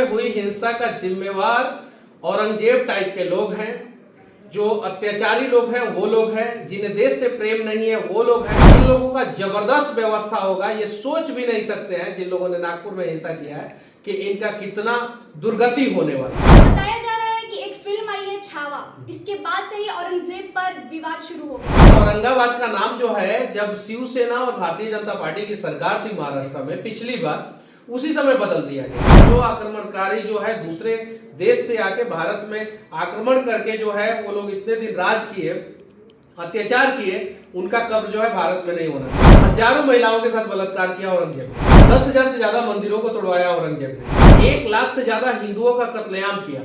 में हुई हिंसा का जिम्मेवार औरंगजेब टाइप के लोग हैं, जो अत्याचारी लोग हैं वो लोग हैं, जिन्हें देश से प्रेम नहीं है वो लोग हैं। इन लोगों का जबरदस्त व्यवस्था होगा, ये सोच भी नहीं सकते हैं जिन लोगों ने नागपुर में हिंसा किया है कि इनका कितना दुर्गति होने वाला है। बताया जा रहा है कि एक फिल्म आई है छावा, इसके बाद से ही औरंगजेब पर विवाद शुरू हो गया। औरंगाबाद का नाम जो है, जब शिवसेना और भारतीय जनता पार्टी की सरकार थी महाराष्ट्र में पिछली बार, उसी समय बदल दिया गया। जो आक्रमणकारी जो है दूसरे देश से आके भारत में आक्रमण करके जो है वो लोग इतने दिन राज किए, अत्याचार किए, उनका कब्र जो है भारत में नहीं होना। हजारों महिलाओं के साथ बलात्कार किया औरंगजेब ने, 10,000 से ज्यादा मंदिरों को तोड़वाया औरंगजेब ने, 1 लाख से ज्यादा हिंदुओं का कत्लेआम किया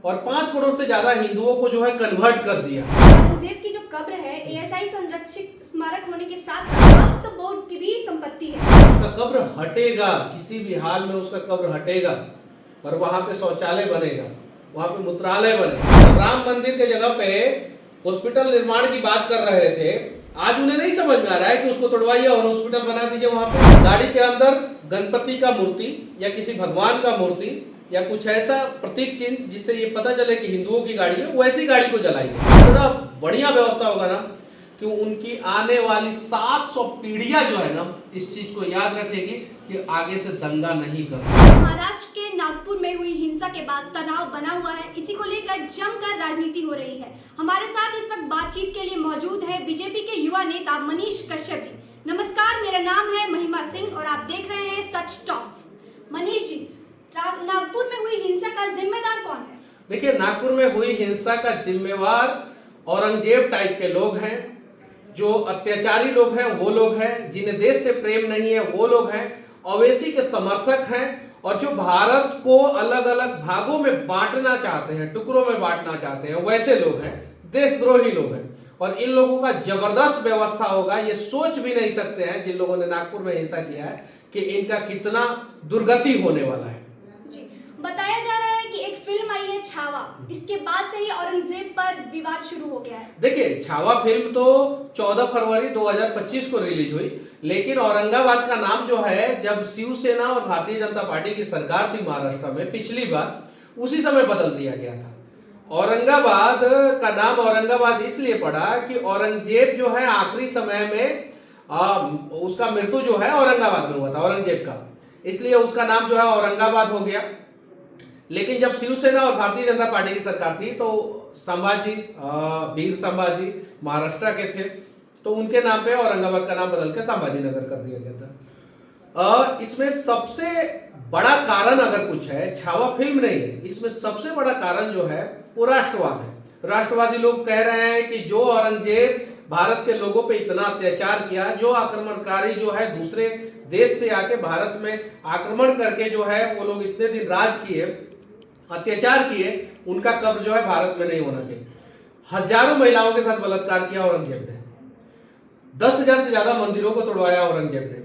और 5 करोड़ से ज्यादा हिंदुओं को जो है कन्वर्ट कर दिया। औरंगजेब की जो कब्र है एएसआई संरक्षित स्मारक होने के साथ साथ तो बोर्ड की भी संपत्ति है। उसका कब्र हटेगा, किसी भी हाल में उसका कब्र हटेगा और वहां पे शौचालय बनेगा, वहां पे मूत्रालय बनेगा। राम मंदिर के जगह पे हॉस्पिटल निर्माण की बात कर रहे थे, आज उन्हें नहीं समझ में आ रहा है कि उसको तोड़वाइए और हॉस्पिटल बना दीजिए वहां पे। गाड़ी के अंदर गणपति का मूर्ति या किसी भगवान का मूर्ति या कुछ ऐसा प्रतीक चिन्ह जिससे ये पता चले कि हिंदुओं की गाड़ी है, वैसी गाड़ी को जलाइए। इतना बढ़िया व्यवस्था होगा ना कि उनकी आने वाली 700 पीढ़ियां जो है ना इस चीज को याद रखेगी कि आगे से दंगा नहीं करना। महाराष्ट्र के नागपुर में हुई हिंसा के बाद तनाव बना हुआ है, इसी को लेकर जमकर राजनीति हो रही है। हमारे साथ इस वक्त बातचीत के लिए मौजूद है बीजेपी के युवा नेता मनीष कश्यप जी। नमस्कार, मेरा नाम है महिमा सिंह और आप देख रहे हैं सच टॉक्स। मनीष जी, नागपुर में हुई हिंसा का जिम्मेदार कौन है? देखिए, नागपुर में हुई हिंसा का जिम्मेवार औरंगजेब टाइप के लोग हैं, जो अत्याचारी लोग हैं वो लोग हैं, जिन्हें देश से प्रेम नहीं है वो लोग हैं, ओवैसी के समर्थक हैं और जो भारत को अलग अलग भागों में बांटना चाहते हैं, टुकड़ों में बांटना चाहते हैं, वैसे लोग हैं, देशद्रोही लोग हैं। और इन लोगों का जबरदस्त व्यवस्था होगा, ये सोच भी नहीं सकते हैं जिन लोगों ने नागपुर में हिंसा किया है कि इनका कितना दुर्गति होने वाला है। बताया जा रहा है कि एक फिल्म आई है छावा, इसके बाद से ही औरंगजेब पर विवाद शुरू हो गया है। देखिए, छावा फिल्म तो 14 फरवरी 2025 को रिलीज हुई, लेकिन औरंगाबाद का नाम जो है, जब शिवसेना और भारतीय जनता पार्टी की सरकार थी महाराष्ट्र में पिछली बार, उसी समय बदल दिया गया था। औरंगाबाद का नाम औरंगाबाद इसलिए पड़ा कि औरंगजेब जो है आखिरी समय में उसका मृत्यु जो है औरंगाबाद में हुआ था, औरंगजेब का, इसलिए उसका नाम जो है औरंगाबाद हो गया। लेकिन जब शिवसेना और भारतीय जनता पार्टी की सरकार थी तो संभाजी, वीर संभाजी महाराष्ट्र के थे, तो उनके नाम पे औरंगाबाद का नाम बदल के संभाजी नगर कर दिया गया था। इसमें सबसे बड़ा कारण अगर कुछ है, छावा फिल्म नहीं है, इसमें सबसे बड़ा कारण जो है वो राष्ट्रवाद है। राष्ट्रवादी लोग कह रहे हैं कि जो औरंगजेब भारत के लोगों पे इतना अत्याचार किया, जो आक्रमणकारी जो है दूसरे देश से आके भारत में आक्रमण करके जो है वो लोग इतने दिन राज किए, अत्याचार किए, उनका कब्र जो है भारत में नहीं होना चाहिए। हजारों महिलाओं के साथ बलात्कार किया औरंगजेब ने, 10,000 से ज्यादा मंदिरों को तोड़वाया औरंगजेब ने,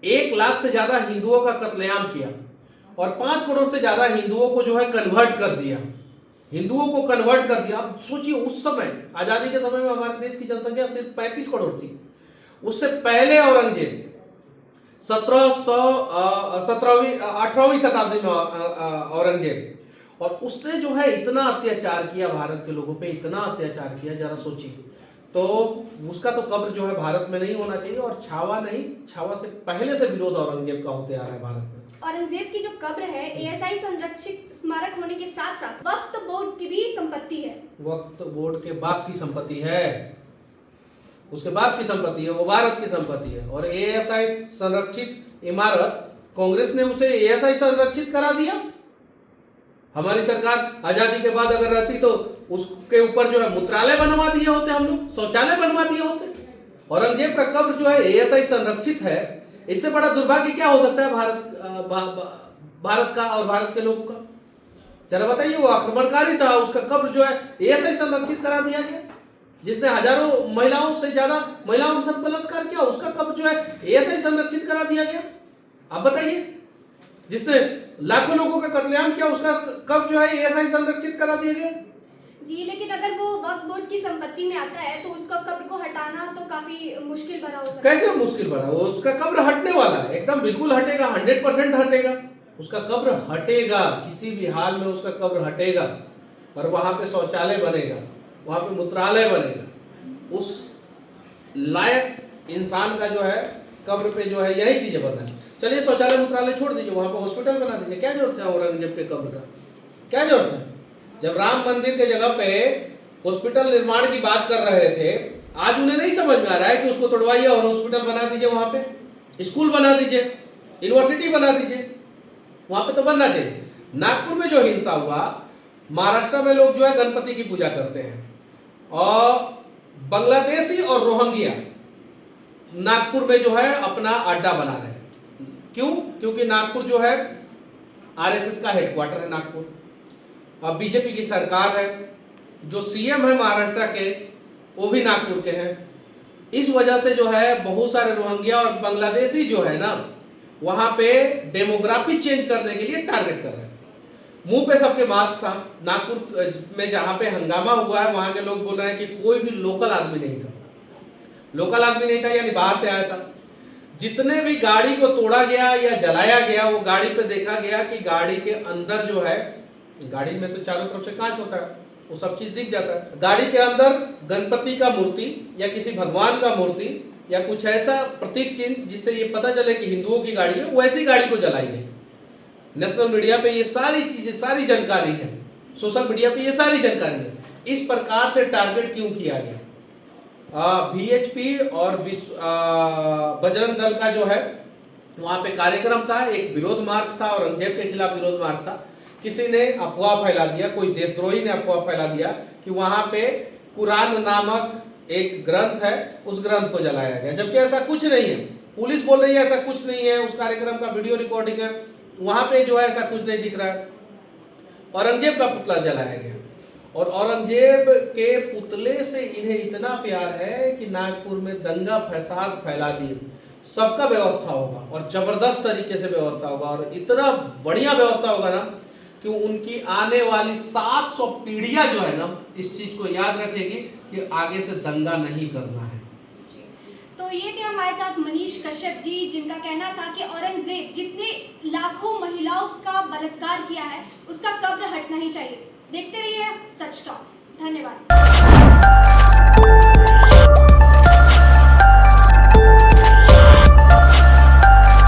1 लाख से ज्यादा हिंदुओं का कत्लेआम किया और 5 करोड़ से ज्यादा हिंदुओं को जो है कन्वर्ट कर दिया, हिंदुओं को कन्वर्ट कर दिया। अब सोचिए, उस समय आजादी के समय में हमारे देश की जनसंख्या सिर्फ 35 करोड़ थी। उससे पहले औरंगजेब 18वीं शताब्दी में औरंगजेब, और उसने जो है इतना अत्याचार किया भारत के लोगों पे, इतना अत्याचार किया, जरा सोचिए। तो उसका तो कब्र जो है भारत में नहीं होना चाहिए, और छावा नहीं, छावा से पहले से विरोध औरंगजेब का होते आ रहा है भारत में। औरंगजेब की जो कब्र है एएसआई संरक्षित स्मारक होने के साथ साथ वक्फ बोर्ड की भी संपत्ति है। वक्फ बोर्ड के बाप की संपत्ति है, उसके बाप की संपत्ति है, वो भारत की संपत्ति है। और एएसआई संरक्षित इमारत, कांग्रेस ने उसे एएसआई संरक्षित करा दिया। हमारी सरकार आजादी के बाद अगर रहती तो उसके ऊपर जो है मूत्रालय बनवा दिए होते, हम लोग शौचालय बनवा दिए होते। औरंगजेब का कब्र जो है एएसआई संरक्षित है, इससे बड़ा दुर्भाग्य क्या हो सकता है भारत का और भारत के लोगों का? जरा बताइए, वो आक्रमणकारी था, उसका कब्र जो है एएसआई संरक्षित करा दिया गया। जिसने हजारों महिलाओं से ज्यादा महिलाओं के साथ बलात्कार किया, उसका कब्र जो है एएसआई संरक्षित करा दिया गया। आप बताइए, जिसने लाखों लोगों का कत्लेआम किया, उसका कब्र जो है एएसआई संरक्षित करा दिया गया। जी, लेकिन अगर वो वक्फ बोर्ड की संपत्ति में आता है तो उसका कब्र को हटाना तो काफी मुश्किल भरा हो सकता है। कैसे मुश्किल भरा? वो उसका कब्र हटने वाला है, एकदम बिल्कुल हटेगा, 100% हटेगा। उसका कब्र हटेगा, किसी भी हाल में उसका कब्र हटेगा और वहां पे शौचालय बनेगा, वहां पे मूत्रालय बनेगा। उस लायक इंसान का जो है कब्र पे जो है यही चीजें बनना है। चलिए शौचालय मूत्रालय छोड़ दीजिए, वहां पे हॉस्पिटल बना दीजिए, क्या जरूरत है औरंगजेब के कब्र का, क्या जरूरत है? जब राम मंदिर के जगह पे हॉस्पिटल निर्माण की बात कर रहे थे, आज उन्हें नहीं समझ में आ रहा है कि उसको तोड़वाइए और हॉस्पिटल बना दीजिए, वहां पे स्कूल बना दीजिए, यूनिवर्सिटी बना दीजिए, वहां पे तो बनना चाहिए। नागपुर में जो हिंसा हुआ, महाराष्ट्र में लोग जो है गणपति की पूजा करते हैं और बांग्लादेशी और रोहिंग्या नागपुर में जो है अपना अड्डा बना रहे हैं। क्यों? क्योंकि नागपुर जो है आरएसएस का हेडक्वार्टर है नागपुर, अब बीजेपी की सरकार है, जो सीएम है महाराष्ट्र के वो भी नागपुर के हैं। इस वजह से जो है बहुत सारे रोहिंग्या और बांग्लादेशी जो है ना वहां पे डेमोग्राफी चेंज करने के लिए टारगेट कर रहे हैं। मुंह पे सबके मास्क था। नागपुर में जहां पे हंगामा हुआ है वहां के लोग बोल रहे हैं कि कोई भी लोकल आदमी नहीं था, लोकल आदमी नहीं था यानी बाहर से आया था। जितने भी गाड़ी को तोड़ा गया या जलाया गया, वो गाड़ी पे देखा गया कि गाड़ी के अंदर जो है, गाड़ी में तो चारों तरफ से कांच होता है, वो सब चीज दिख जाता है। गाड़ी के अंदर गणपति का मूर्ति या किसी भगवान का मूर्ति या कुछ ऐसा प्रतीक चिन्ह जिससे ये पता चले कि हिंदुओं की गाड़ी है, वैसी गाड़ी को जलाई गई। नेशनल मीडिया पे ये सारी चीजें, सारी जानकारी है, सोशल मीडिया पे ये सारी जानकारी है। इस प्रकार से टारगेट क्यों किया गया? बीएचपी और बजरंग दल का जो है वहां पे कार्यक्रम था, एक विरोध मार्च था, औरंगजेब के खिलाफ विरोध मार्च था। किसी ने अफवाह फैला दिया, कोई देशद्रोही ने अफवाह फैला दिया कि वहां पे कुरान नामक एक ग्रंथ है, उस ग्रंथ को जलाया गया, जबकि ऐसा कुछ नहीं है। पुलिस बोल रही है ऐसा कुछ नहीं है, उस कार्यक्रम का वीडियो रिकॉर्डिंग है, वहां पे जो है ऐसा कुछ नहीं दिख रहा है। औरंगजेब का पुतला जलाया गया और औरंगजेब के पुतले से इन्हें इतना प्यार है कि नागपुर में दंगा फसाद फैला दिए। सबका व्यवस्था होगा और जबरदस्त तरीके से व्यवस्था होगा और इतना बढ़िया व्यवस्था होगा ना कि उनकी आने वाली 700 पीढ़ियां जो है ना इस चीज को याद रखेगी कि आगे से दंगा नहीं करना है। तो ये थे हमारे साथ मनीष कश्यप जी, जिनका कहना था कि औरंगजेब जितने लाखों महिलाओं का बलात्कार किया है उसका कब्र हटना ही चाहिए। देखते रहिए सच टॉक्स। धन्यवाद।